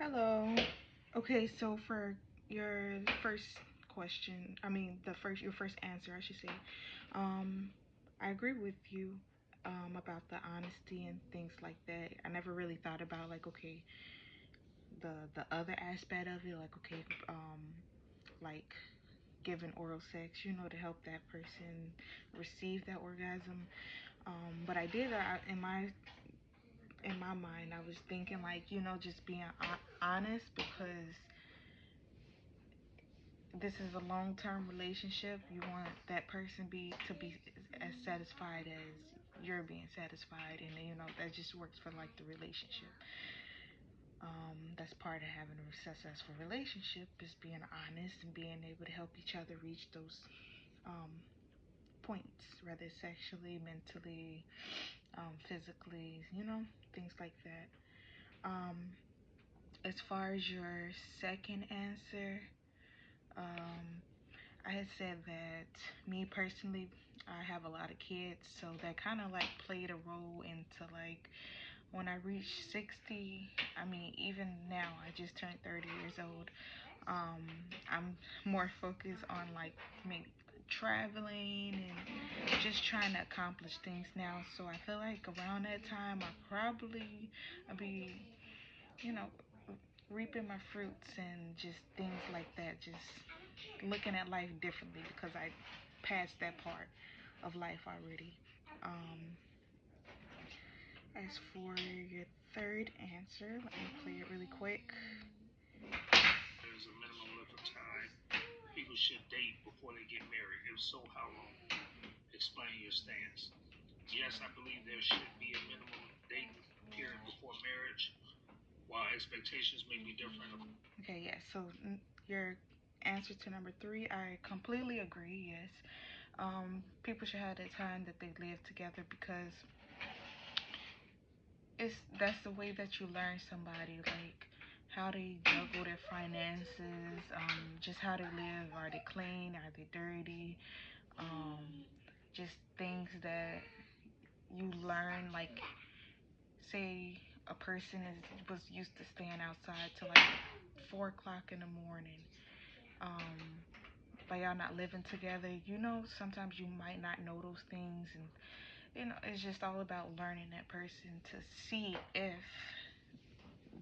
Hello. Okay, so for your first question, your first answer, I should say. Um, I agree with you about the honesty and things like that. I never really thought about like okay, the other aspect of it, like okay, like giving oral sex, to help that person receive that orgasm. But I did in my mind, I was thinking like just being honest because this is a long-term relationship. You want that person to be as satisfied as you're being satisfied, and that just works for like the relationship. That's part of having a successful relationship is being honest and being able to help each other reach those um, points, whether sexually, mentally, physically, things like that. Um, as far as your second answer, um, I had said that me personally, I have a lot of kids, so that kind of like played a role into like when I reached 60. I mean, even now, I just turned 30 years old. Um, I'm more focused on like maybe traveling and just trying to accomplish things now. So I feel like around that time, I'll be, you know, reaping my fruits and just things like that. Just looking at life differently because I passed that part of life already. Um, as for your third answer, let me play it really quick. There's a minimum length of time people should date before they get married. If so, how long? Explain your stance. Yes, I believe there should be a minimum dating period before marriage, while expectations may be different. Okay, yes. So your answer to number three, I completely agree. Yes, people should have the time that they live together because that's the way that you learn somebody, like how they juggle their finances, just how they live. Are they clean? Are they dirty? Just things that you learn. Like, say a person was used to staying outside till like 4 o'clock in the morning. Um, by y'all not living together, sometimes you might not know those things, and it's just all about learning that person to see if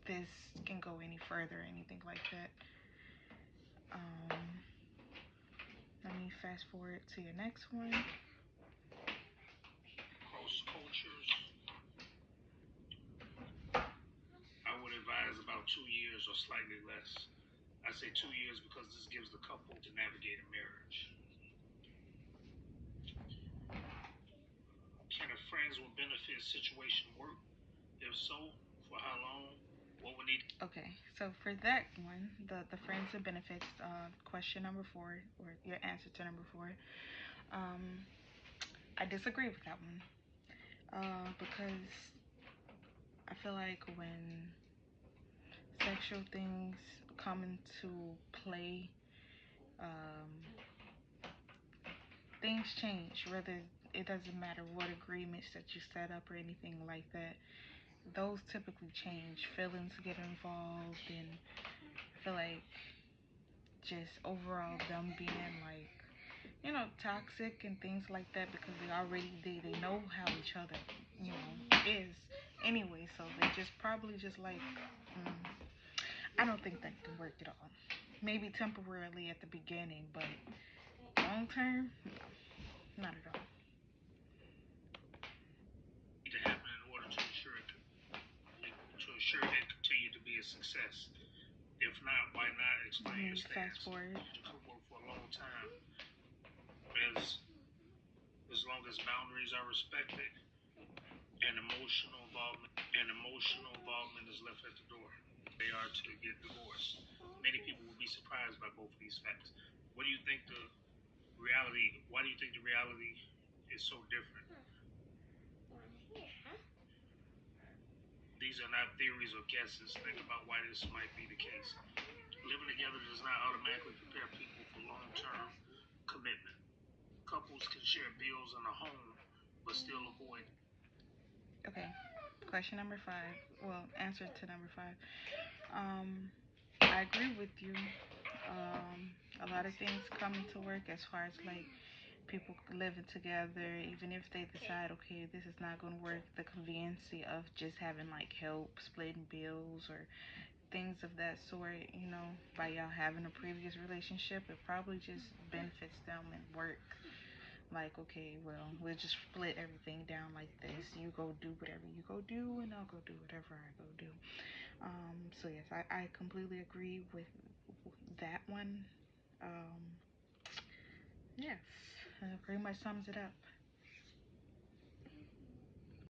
this can go any further or anything like that. Um, Let me fast forward to your next one. Cross cultures, I would advise about 2 years or slightly less. I say 2 years because this gives the couple to navigate a marriage. Can a friends with benefits situation work? If so, for how long? What would need? Okay, so for that one, the friends and benefits, question number four, or your answer to number four, um, I disagree with that one. Because I feel like when sexual things come into play, um, things change. Whether it doesn't matter what agreements that you set up or anything like that, those typically change. Feelings get involved, and I feel like just overall them being like toxic and things like that because they know how each other is anyway, so they just probably just like mm, I don't think that can work at all. Maybe temporarily at the beginning, but long term, no, not at all. To happen in order to ensure it continue to be a success? If not, why not? Let Explain your me fast stance. forward. It could work for a long time as long as boundaries are respected and emotional involvement is left at the door. They are to get divorced. Many people will be surprised by both of these facts. What do you think the reality? Why do you think the reality is so different? These are not theories or guesses. Think about why this might be the case. Living together does not automatically prepare people for long-term commitment. Couples can share bills and a home, but still avoid. Okay. Question number five. Well, answer to number five. Um, I agree with you. A lot of things come into work as far as like people living together, even if they decide, okay, this is not going to work, the conveniency of just having like help, splitting bills, or things of that sort, by y'all having a previous relationship, it probably just benefits them and work. Like, okay, well, we'll just split everything down like this. You go do whatever you go do, and I'll go do whatever I go do. So yes, I completely agree with that one. Um, yes, pretty much sums it up.